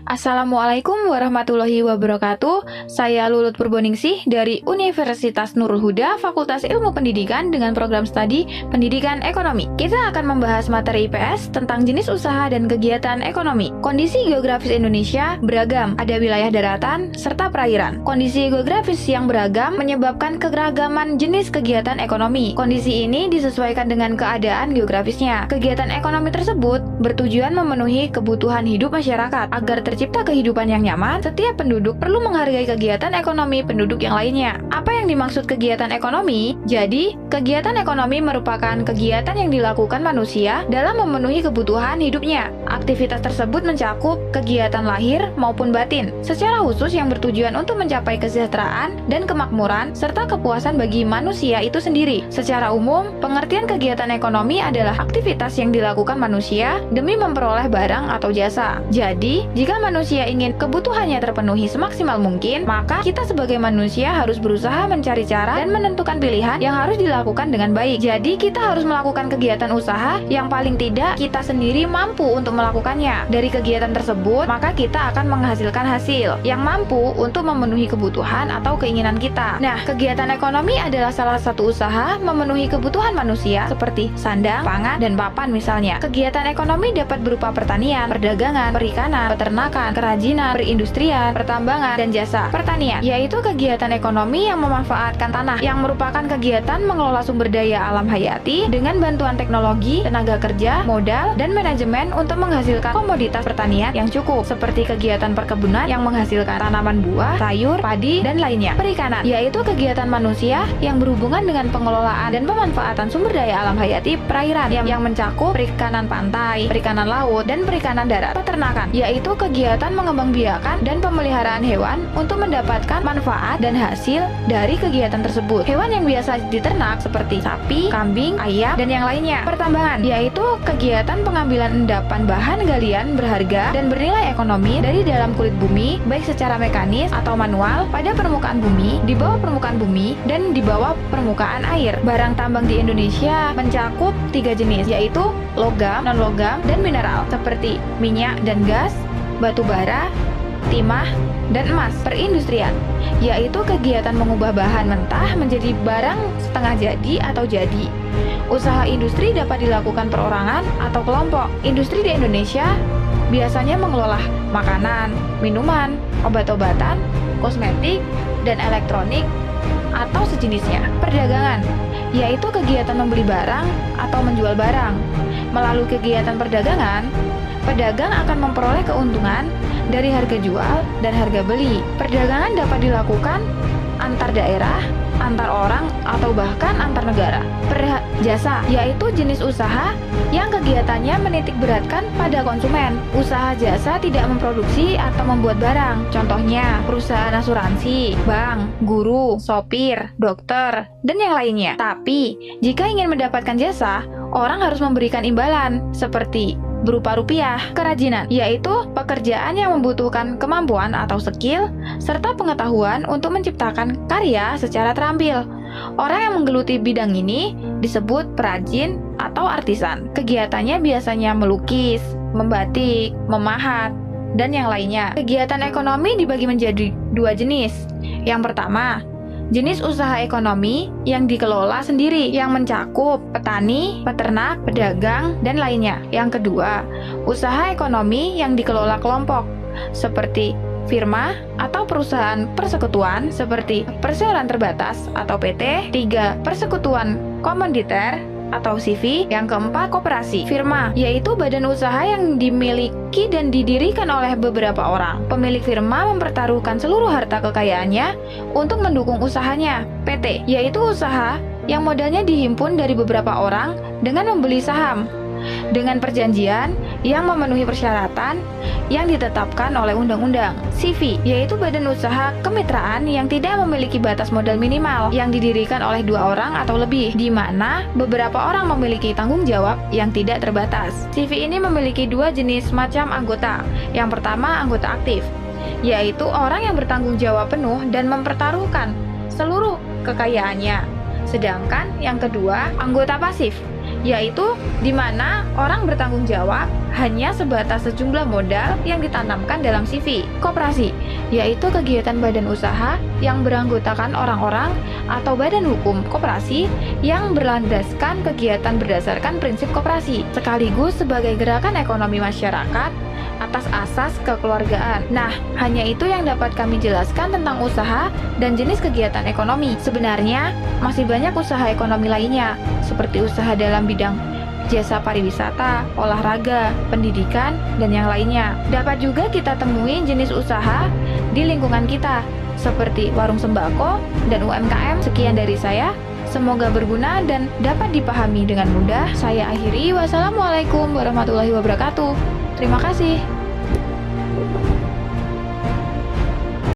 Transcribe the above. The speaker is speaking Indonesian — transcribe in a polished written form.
Assalamualaikum warahmatullahi wabarakatuh. Saya Lulut Purboningsih dari Universitas Nurul Huda, Fakultas Ilmu Pendidikan dengan program studi Pendidikan Ekonomi. Kita akan membahas materi IPS tentang jenis usaha dan kegiatan ekonomi. Kondisi geografis Indonesia beragam, ada wilayah daratan serta perairan. Kondisi geografis yang beragam menyebabkan keberagaman jenis kegiatan ekonomi. Kondisi ini disesuaikan dengan keadaan geografisnya. Kegiatan ekonomi tersebut bertujuan memenuhi kebutuhan hidup masyarakat. Agar tercipta kehidupan yang nyaman, setiap penduduk perlu menghargai kegiatan ekonomi penduduk yang lainnya. Apa yang dimaksud kegiatan ekonomi? Jadi, kegiatan ekonomi merupakan kegiatan yang dilakukan manusia dalam memenuhi kebutuhan hidupnya. Aktivitas tersebut mencakup kegiatan lahir maupun batin, secara khusus yang bertujuan untuk mencapai kesejahteraan dan kemakmuran serta kepuasan bagi manusia itu sendiri. Secara umum, pengertian kegiatan ekonomi adalah aktivitas yang dilakukan manusia demi memperoleh barang atau jasa. Jadi, jika manusia ingin kebutuhannya terpenuhi semaksimal mungkin, maka kita sebagai manusia harus berusaha mencari cara dan menentukan pilihan yang harus dilakukan dengan baik. Jadi, kita harus melakukan kegiatan usaha yang paling tidak kita sendiri mampu untuk melakukannya. Dari kegiatan tersebut, maka kita akan menghasilkan hasil yang mampu untuk memenuhi kebutuhan atau keinginan kita. Nah, kegiatan ekonomi adalah salah satu usaha memenuhi kebutuhan manusia seperti sandang, pangan, dan papan misalnya. Kegiatan ekonomi dapat berupa pertanian, perdagangan, perikanan, peternakan, kerajinan, perindustrian, pertambangan, dan jasa. Pertanian, yaitu kegiatan ekonomi yang memanfaatkan tanah, yang merupakan kegiatan mengelola sumber daya alam hayati dengan bantuan teknologi, tenaga kerja, modal, dan manajemen untuk menghasilkan komoditas pertanian yang cukup, seperti kegiatan perkebunan yang menghasilkan tanaman buah, sayur, padi, dan lainnya. Perikanan, yaitu kegiatan manusia yang berhubungan dengan pengelolaan dan pemanfaatan sumber daya alam hayati perairan yang mencakup perikanan pantai, perikanan laut, dan perikanan darat. Peternakan, yaitu kegiatan mengembangbiakan dan pemeliharaan hewan untuk mendapatkan manfaat dan hasil dari kegiatan tersebut. Hewan yang biasa diternak seperti sapi, kambing, ayam, dan yang lainnya. Pertambangan, yaitu kegiatan pengambilan endapan bahan galian berharga dan bernilai ekonomi dari dalam kulit bumi, baik secara mekanis atau manual, pada permukaan bumi, di bawah permukaan bumi, dan di bawah permukaan air. Barang tambang di Indonesia mencakup 3 jenis, yaitu logam, non-logam, dan mineral, seperti minyak dan gas, batu bara, timah, dan emas. Perindustrian, yaitu kegiatan mengubah bahan mentah menjadi barang setengah jadi atau jadi. Usaha industri dapat dilakukan perorangan atau kelompok. Industri di Indonesia biasanya mengelola makanan, minuman, obat-obatan, kosmetik, dan elektronik, atau sejenisnya. Perdagangan, yaitu kegiatan membeli barang atau menjual barang. Melalui kegiatan perdagangan, pedagang akan memperoleh keuntungan dari harga jual dan harga beli. Perdagangan dapat dilakukan antar daerah, antar orang, atau bahkan antar negara. Jasa, yaitu jenis usaha yang kegiatannya menitik beratkan pada konsumen. Usaha jasa tidak memproduksi atau membuat barang. Contohnya, perusahaan asuransi, bank, guru, sopir, dokter, dan yang lainnya. Tapi, jika ingin mendapatkan jasa, orang harus memberikan imbalan, seperti berupa rupiah. Kerajinan, yaitu pekerjaan yang membutuhkan kemampuan atau skill serta pengetahuan untuk menciptakan karya secara terampil. Orang yang menggeluti bidang ini disebut perajin atau artisan. Kegiatannya biasanya melukis, membatik, memahat, dan yang lainnya. Kegiatan ekonomi dibagi menjadi 2 jenis. Yang pertama, jenis usaha ekonomi yang dikelola sendiri, yang mencakup petani, peternak, pedagang, dan lainnya. Yang kedua, usaha ekonomi yang dikelola kelompok, seperti firma atau perusahaan persekutuan seperti perseroan terbatas atau PT. 3. Persekutuan komoditer atau CV. Yang keempat, koperasi. Firma, yaitu badan usaha yang dimiliki dan didirikan oleh beberapa orang. Pemilik firma mempertaruhkan seluruh harta kekayaannya untuk mendukung usahanya. PT, yaitu usaha yang modalnya dihimpun dari beberapa orang dengan membeli saham dengan perjanjian yang memenuhi persyaratan yang ditetapkan oleh undang-undang. CV, yaitu badan usaha kemitraan yang tidak memiliki batas modal minimal, yang didirikan oleh 2 orang atau lebih, di mana beberapa orang memiliki tanggung jawab yang tidak terbatas. CV ini memiliki 2 jenis macam anggota. Yang pertama, anggota aktif, yaitu orang yang bertanggung jawab penuh dan mempertaruhkan seluruh kekayaannya. Sedangkan yang kedua, anggota pasif, yaitu di mana orang bertanggung jawab hanya sebatas sejumlah modal yang ditanamkan dalam CV. Koperasi, yaitu kegiatan badan usaha yang beranggotakan orang-orang atau badan hukum koperasi yang berlandaskan kegiatan berdasarkan prinsip koperasi, sekaligus sebagai gerakan ekonomi masyarakat atas asas kekeluargaan. Nah, hanya itu yang dapat kami jelaskan tentang usaha dan jenis kegiatan ekonomi. Sebenarnya, masih banyak usaha ekonomi lainnya, seperti usaha dalam bidang jasa pariwisata, olahraga, pendidikan, dan yang lainnya. Dapat juga kita temui jenis usaha di lingkungan kita, seperti warung sembako dan UMKM. Sekian dari saya. Semoga berguna dan dapat dipahami dengan mudah. Saya akhiri. Wassalamualaikum warahmatullahi wabarakatuh. Terima kasih.